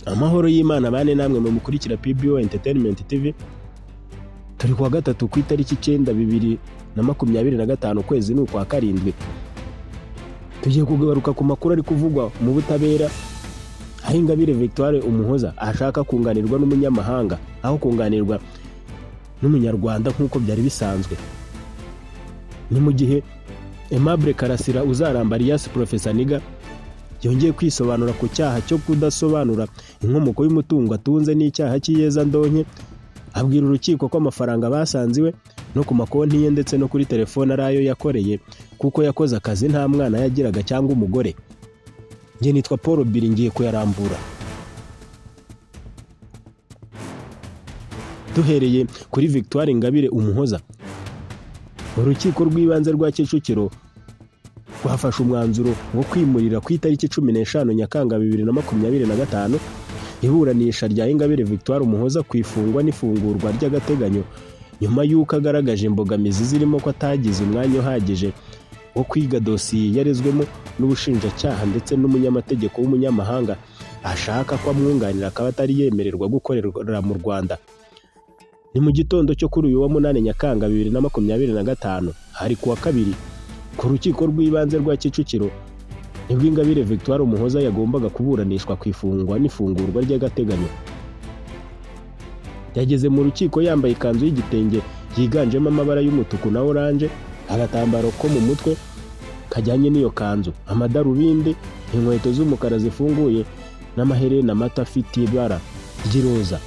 Amahoro y'Imana bane namwe mu mukurikira PBO Entertainment TV. Turi kuwa gatatu ku itariki 9/2025 kwezi n'ukwa karindwi. Tugiye kugaruka ku makuru ari kuvugwa mu butabera, aho Ingabire Victoire Umuhoza ashaka kunganirwa n'umunyamahanga aho kunganirwa n'umunyarwanda nk'uko byari bisanzwe. Ni mu gihe Aimable Karasira uzaramba alias Professor Niga yongeye kwisobanura ku cyaha cyo kudasobanura inkomoko y'umutungo atunze n'icyaha cy'iyeza ndonke, abwira urukiko ko amafaranga basanziwe no ku makonti ye ndetse no kuri telefone arayo yakoreye kuko yakoze akazi nta mwana yagiraga cyangwa umugore. Nge nitwa Paul Biri, ngiye kuyarambura. Duhereye kuri Victoire Ingabire Umuhoza. Urukiko rw'ibanze rwa Kicukiro rwafashe umwanzuro wo kwimurira ku itariki 15 Nyakanga 2025 iburanisha rya Ingabire Victoire Umuhoza kwifungwa n'ifungurwa ry'agateganyo nyuma y'uko agaragaje imbogamizi zirimo ko atagize umwanya uhagije wo kwiga dosiye yarezwemo n'ubushinjacyaha ndetse n'umunyamategeko w'umunyamahanga ashaka ko amwunganira akaba atari yemererwa gukorera mu Rwanda. Ni mu gitondo cyo kuri uyu wa 8 Nyakanga 2025 hari kuwa kabiri ku rukiko rw'ibanze rwa Kicukiro nibwo Ingabire Victoire Umuhoza yagombaga kuburanishwa kwifungwa n'ifungurwa ry'agateganyo. Yageze mu rukiko yambaye ikanzu y'igitenge yiganjemo amabara y'umutuku na orange, agatambaro ko mu mutwe kajyanye n'iyo kanzu, amadarubindi, inkweto z'umukara zifunguye n'amaherena mato afite ibara ry'iroza.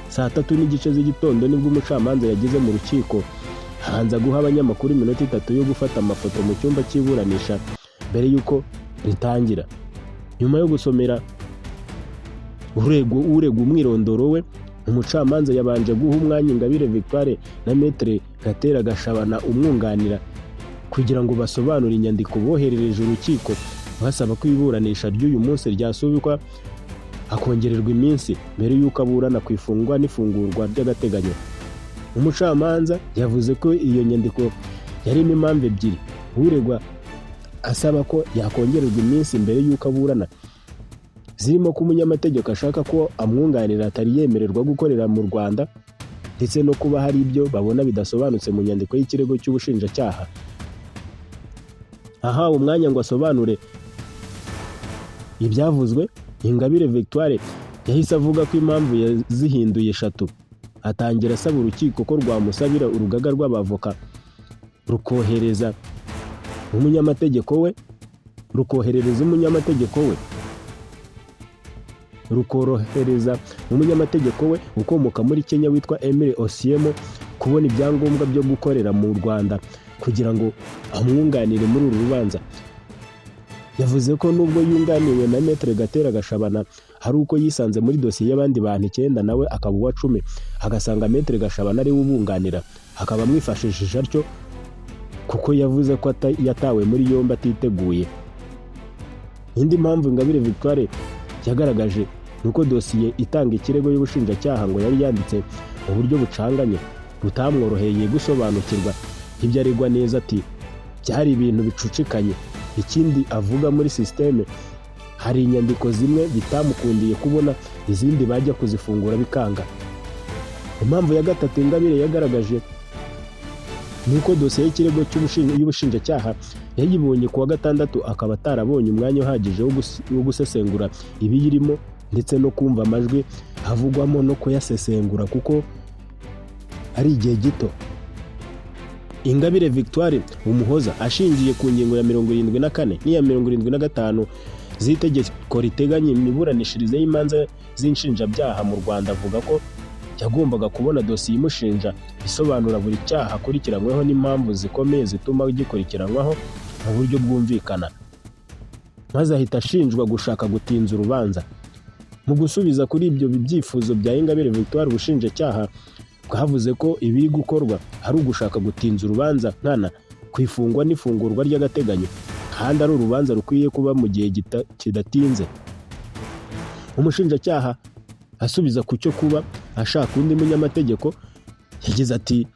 Saa 3:30 z'igitondo nibwo umucamanza yageze mu rukiko hanza guha abanyamakuru iminota 3 yo gufata amafoto mu cyumba cy'iburanisha mbere yuko ritangira. Nyuma yo gusomera urego umwirondoro we, umucamanza yabanje guha umwanya Ingabire Victoire na Maître Gatera Gashabana umwunganira kugira ngo basobanure inyandiko boherereje urukiko basaba ko iburanisha ry'uyu munsi ryasubikwa akongererwa iminsi mbere yuko aburana kwifungwa n'ifungurwa ry'agateganyo. Umucamanza yavuze ko iyo nyandiko yarimo impamvu ebyiri uregwa asaba ko yakongererwa iminsi mbere yuko aburana, zirimo ko umunyamategeko ashaka ko amwunganira atari yemererwa gukorera mu Rwanda ndetse no kuba hari ibyo babona bidasobanutse mu nyandiko y'ikirego cy'ubushinjacyaha. Aha umwanya ngo asobanure ibyavuzwe, Ingabire Victoire yahise avuga ko impamvu yazihinduye 3. Atangira asaba urukiko ko rwamusabira urugaga rw'abavoka rukohereza umunyamategeko we ukomoka muri Kenya witwa Emile Osiemo kubona ibyangombwa byo gukorera mu Rwanda kugira ngo amwunganire muri uru rubanza. Yavuze ko nubwo yunganiwe na Maître Gatera Gashabana hari uko yisanze muri dosiye y'abandi bantu 9 nawe akaba uwa 10, agasanga Maître Gashabana ari ubunganira akaba amwifashishije atyo kuko yavuze ko yatawe muri yombi atiteguye. Indi mpamvu Ingabire Victoire yagaragaje nuko dosiye itanga ikirego y'ubushinjacyaha ngo yari yanditse mu buryo bucanganye butamworoheye gusobanukirwa ibyo aregwa neza, ati byari ibintu bicucikanye. Ikindi avuga muri systeme hari inyandiko zimwe bitamukundiye kubona, izindi bajya kuzifungura bikanga. Impamvu ya gatatu Ingabire yagaragaje nuko dosiye y'ikirego y'ubushinjacyaha yayibonye kuwa gatandatu akaba atarabonye umwanya uhagije wo gusesengura ibiyirimo ndetse no kumva amajwi havugwamo no kuyasesengura kuko ari igihe gito. Ingabire Victoire Umuhoza ashingiye ku ngingo ya 74 n'iya 75 z'itegeko riteganya imiburanishirize y'imanza z'inshinjabyaha mu Rwanda, avuga ko yagombaga kubona dosiye imushinja isobanura buri cyaha akurikiranyweho n'impamvu zikomeye zituma gikurikiranwaho mu buryo bwumvikana, maze ahita ashinjwa gushaka gutinza urubanza. Mu gusubiza kuri ibyo byifuzo bya Ingabire Victoire, ubushinjacyaha bwavuze ko ibiri gukorwa ari ugushaka gutinza urubanza nkana kwifungwa n'ifungurwa ry'agateganyo kandi ari urubanza rukwiye kuba mu gihe kidatinze. Umushinjacyaha asubiza ku cyo kuba ashaka undi munyamategeko yagize ati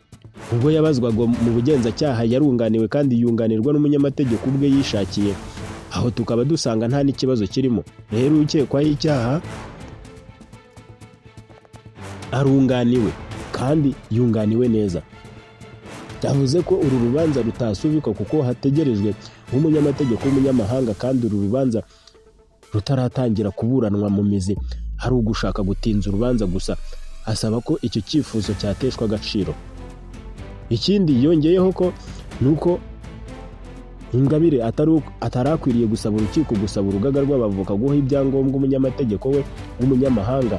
ubwo yabazwaga mu bugenzacyaha yarunganiwe kandi yunganirwa n'umunyamategeko ubwe yishakiye, aho tukaba dusanga nta n'ikibazo kirimo. Rero ukekwaho icyaha arunganiwe kandi yunganiwe neza. Yavuze ko uru rubanza rutasubikwa kuko hategerejwe umunyamategeko w'umunyamahanga kandi uru rubanza rutaratangira kuburanwa mu mizi, hari ugushaka gutinza urubanza gusa. Asaba ko icyo cyifuzo cyateshwa agaciro. Ikindi yongeyeho ko nuko Ingabire atarakwiriye gusaba urukiko gusaba urugaga rw'abavoka guha ibyangombwa umunyamategeko we w'umunyamahanga.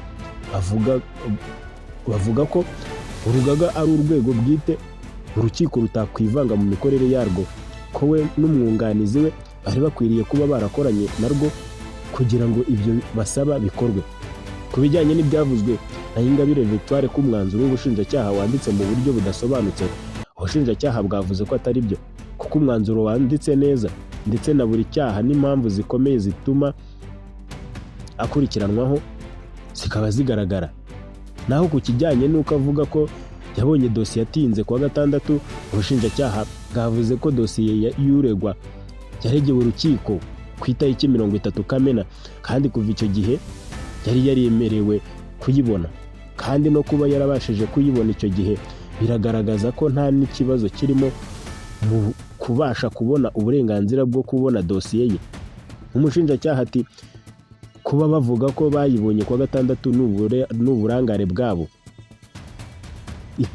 Bavuga ko urugaga ari urwego bwite, urukiko rutakwivanga mu mikorere yarwo, ko we n'umwunganizi we bari bakwiriye kuba barakoranye narwo kugira ngo ibyo basaba bikorwe. Ku bijyanye n'ibyavuzwe na Ingabire Victoire ko umwanzuro w'ubushinjacyaha wanditse mu buryo budasobanutse, ubushinjacyaha bwavuze ko atari byo, kuko umwanzuro wanditse neza ndetse na buri cyaha n'impamvu zikomeye zituma akurikiranwaho zikaba zigaragara. Naho ku kijyanye n'uko avuga ko yabonye dosiye yatinze kuwa gatandatu, ubushinjacyaha bwavuze ko dosiye y'uregwa yaregewe urukiko ku itariki 30 Kamena kandi kuva icyo gihe yari yaremerewe kuyibona, kandi no kuba yarabashije kuyibona icyo gihe biragaragaza ko nta n'ikibazo kirimo mu kubasha kubona uburenganzira bwo kubona dosiye ye. Umushinjacyaha ati kuba bavuga ko bayibonye kuwa gatandatu n'uburangare bwabo,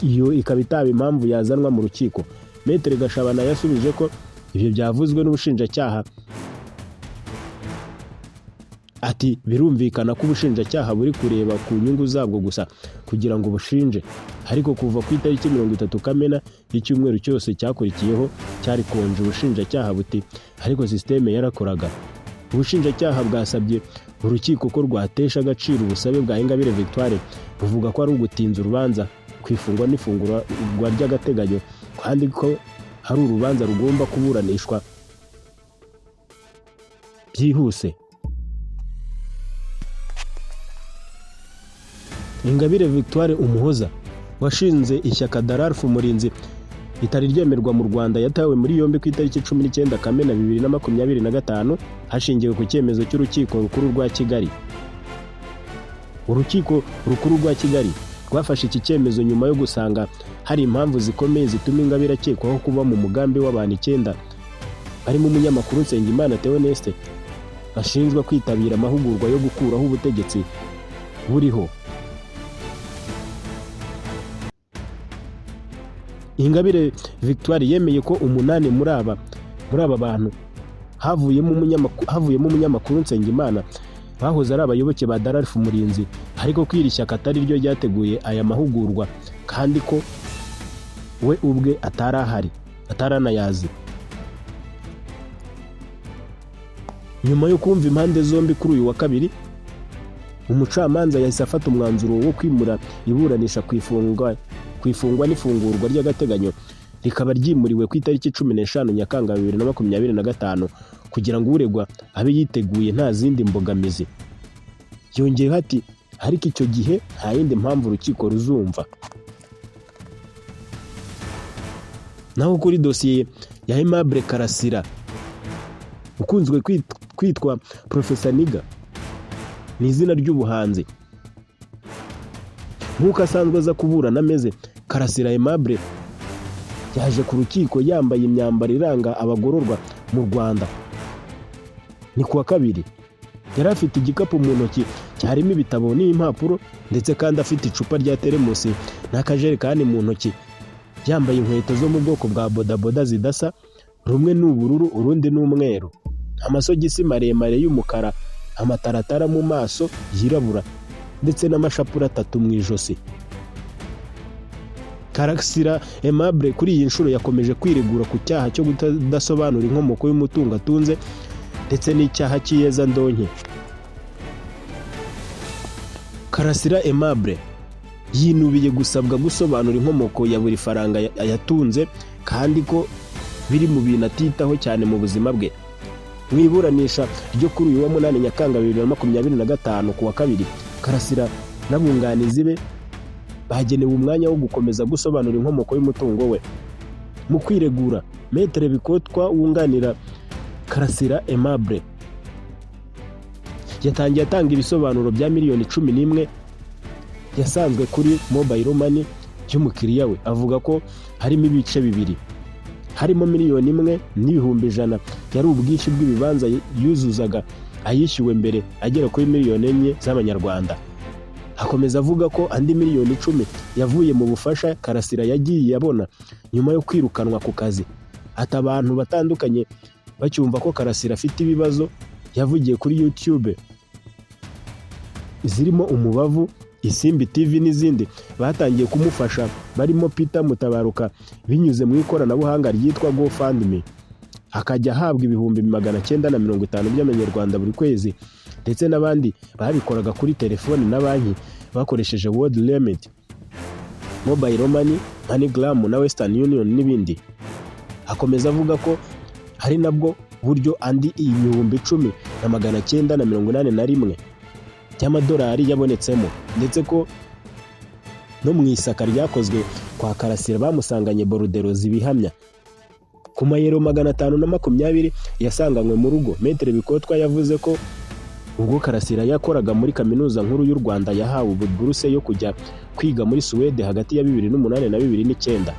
iyo ikaba itaba impamvu yazanwa mu rukiko. Maître Gashabana yasubije ko ibyo byavuzwe n'ubushinjacyaha. Ati birumvikana ko ubushinjacyaha buri kureba ku nyungu zabwo gusa kugira ngo bushinje, ariko kuva ku itariki 30 Kamena icyumweru cyose cyakurikiyeho cyari konje ubushinjacyaha buti ariko systeme yarakoraga. Ubushinjacyaha bwasabye urukiko ko rwatesha agaciro ubusabe bwa Ingabire Victoire buvuga ko ari ugutinza urubanza, kwifungwa n'ifungurwa ry'agateganyo, kandi ko hari urubanza rugomba kuburanishwa byihuse. Ingabire Victoire Umuhoza washinze ishyaka Dararfu Umurinzi ritari ryemerwa mu Rwanda yatawe muri yombi ku itariki 19 Kamena 2025 hashingiwe ku cyemezo cy'urukiko rukuru rwa Kigali. Urukiko rukuru rwa Kigali rwafashe iki cyemezo nyuma yo gusanga hari impamvu zikomeye zituma Ingabire akekwaho kuba mu mugambi w'abantu 9 barimo umunyamakuru Nsengimana Theoneste bashinjwa kwitabira amahugurwa yo gukuraho ubutegetsi buriho. Ingabire Victoire yemeye ko 8 muri aba bantu havuyemo umunyamakuru Nsengimana bahoze ari abayoboke ba Dararfu Umurinzi, ariko kwiri shyaka atari ryo ryateguye aya mahugurwa kandi ko we ubwe ataranayazi. Nyuma yo kumva impande zombi kuri uyu wa kabiri, umucamanza yahise afata umwanzuro wo kwimura iburanisha kwifungwa n'ifungurwa ry'agateganyo rikaba ryimuriwe ku itariki 15 Nyakanga 2025 kugira ngo uregwa abe yiteguye nta zindi mbogamizi. Yongeyeho ati ariko icyo gihe nta yindi mpamvu urukiko ruzumva. Naho kuri dosiye ya Aimable Karasira ukunzwe kwitwa Professor Niga ni izina ry'ubuhanzi, nk'uko asanzwe aza kuburana ameze, Karasira Aimable yaje ku rukiko yambaye imyambaro iranga abagororwa mu Rwanda. Ni kuwa kabiri yari afite igikapu mu ntoki cyarimo ibitabo n'impapuro, ndetse kandi afite icupa rya teremusi n'akajerekani mu ntoki, yambaye inkweto zo mu bwoko bwa bodaboda zidasa, rumwe n'ubururu urundi n'umweru, amasogisi maremare y'umukara, amataratara mu maso yirabura, ndetse n'amashapura 3 mu ijosi. Karasira Aimable kuri iyi nshuro yakomeje kwiregura ku cyaha cyo kudasobanura inkomoko y'umutungo atunze ndetse n'icyaha cy'iyeza ndonke. Karasira Aimable yinubiye gusabwa gusobanura inkomoko ya buri faranga yatunze kandi ko biri mu bintu atitaho cyane mu buzima bwe. Mu iburanisha ryo kuri uyu wa 8 Nyakanga 2025 kuwa kabiri, Karasira n'abunganizi be bagenewe umwanya wo gukomeza gusobanura inkomoko y'umutungo we. Mu kwiregura, Maître Bikotwa wunganira Karasira Aimable yatangiye atanga ibisobanuro bya miliyoni 11 yasanzwe kuri mobile money y'umukiriya we. Avuga ko harimo ibice bibiri, harimo 1,100,000 yari ubwishyu bw'ibibanza yuzuzaga ayishyuwe mbere agera kuri 4,000,000 z'amanyarwanda. Akomeza avuga ko andi 10,000,000 yavuye mu bufasha Karasira yagiye abona nyuma yo kwirukanwa ku kazi. Ati abantu batandukanye bacyumva ko Karasira afite ibibazo yavugiye kuri YouTube zirimo Umubavu, Isimbi TV n'izindi batangiye kumufasha, barimo Peter Mutabaruka binyuze mu ikoranabuhanga ryitwa GoFundMe, akajya ahabwa ibihumbi 950 by'amanyarwanda buri kwezi, ndetse n'abandi babikoraga kuri telefoni na banki bakoresheje World Remedy, Mobile Money, MoneyGram na Western Union n'ibindi. Akomeza avuga ko hari nabwo buryo andi 10,981 y'amadolari yabonetsemo, ndetse ko no mu isaka ryakozwe kwa Karasira bamusanganye borudero zibihamya. Ku mayero 520 yasanganywe mu rugo, Maître Bikotwa yavuze ko ubwo Karasira yakoraga muri Kaminuza Nkuru y'u Rwanda yahawe buruse yo kujya kwiga muri Suwede hagati ya 2008 na 2009.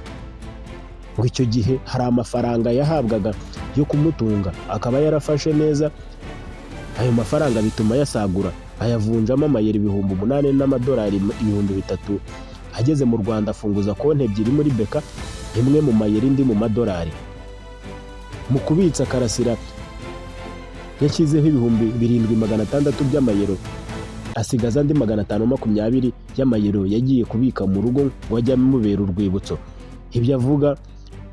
Ngo icyo gihe hari amafaranga yahabwaga yo kumutunga, akaba yarafashe neza ayo mafaranga bituma yasagura ayavunjamo amayeri 8,000 n'amadolari 3,000. Ageze mu Rwanda afunguza konti ebyiri muri Beka, imwe mu mayeri indi mu madolari. Mu kubitsa Karasira yashyizeho 7,600 by'amayero, asigaza andi 520 y'amayero yagiye kubika mu rugo ngo ajya mubera urwibutso. Ibyo avuga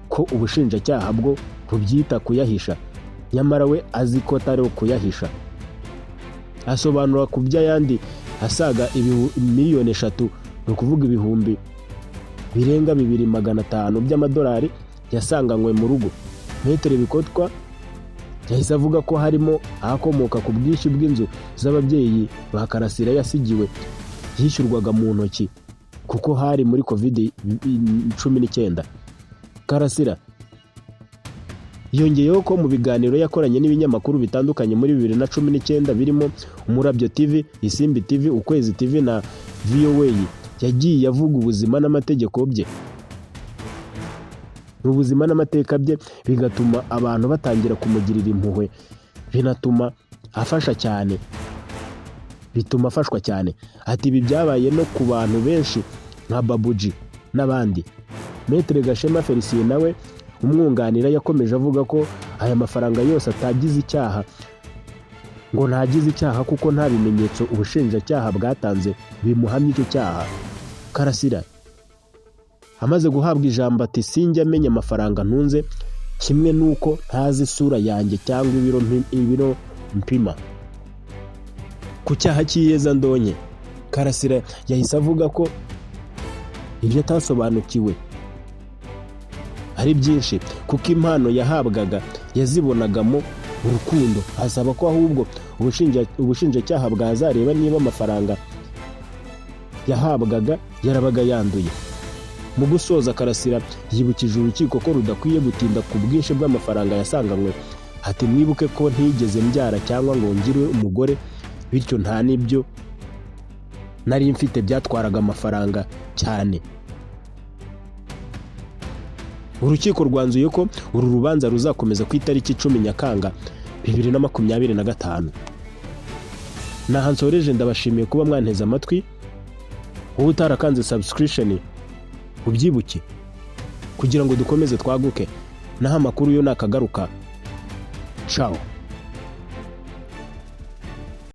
ko ubushinjacyaha bwo bubyita kuyahisha, nyamara we azi ko atari kuyahisha. Asobanura ku by'ayandi asaga 3,000,000, ni ukuvuga ibihumbi birenga 2,500 by'amadolari yasanganywe mu rugo. Maître Bikotwa yahise avuga ko harimo ahakomoka ku bwishyu bw'inzu z'ababyeyi ba Karasira yasigiwe yishyurwaga mu ntoki kuko hari muri COVID-19. Karasira yongeyeho ko mu biganiro yakoranye n'ibinyamakuru bitandukanye muri 2019 birimo Umurabyo TV, Isimbi TV, Ukwezi TV na VOA, yagiye avuga ubuzima n'amategeko bye. Ubuzima n'amateka bye bigatuma abantu batangira kumugirira impuhwe, binatuma afashwa cyane. Ati ibi byabaye no ku bantu benshi nka Babuji n'abandi. Maître Gashema Felicien nawe umwunganira yakomeje avuga ko aya mafaranga yose atagize icyaha, ngo ntagize icyaha kuko nta bimenyetso ubushinjacyaha bwatanze bimuhamya icyo cyaha. Karasira amaze guhabwa ijambo ati sinjya amenya amafaranga ntunze, kimwe nuko ntazi isura yanjye cyangwa ibiro mpima. Ku cyaha cy'iyeza ndonye, Karasira yahise avuga ko ibyo atasobanukiwe ari byinshi kuko impano yahabwaga yazibonagamo urukundo. Asaba ko ahubwo ubushinjacyaha bwazareba niba amafaranga yahabwaga yarabaga yanduye. Mu gusoza, Karasira yibukije urukiko ko rudakwiye gutinda ku bwinshi bw'amafaranga yasanganywe. Ati mwibuke ko ntigeze mbyara cyangwa ngo ngire umugore, bityo nta n'ibyo nari mfite byatwaraga amafaranga cyane. Urukiko rwanzuye ko uru rubanza ruzakomeza ku itariki 10 Nyakanga 2025. Naha nsoreje, ndabashimiye kuba mwanteze amatwi. Wowe utarakanze subscription ubyibuke kugira ngo dukomeze twaguke, naho amakuru yo nakagaruka. Ciao.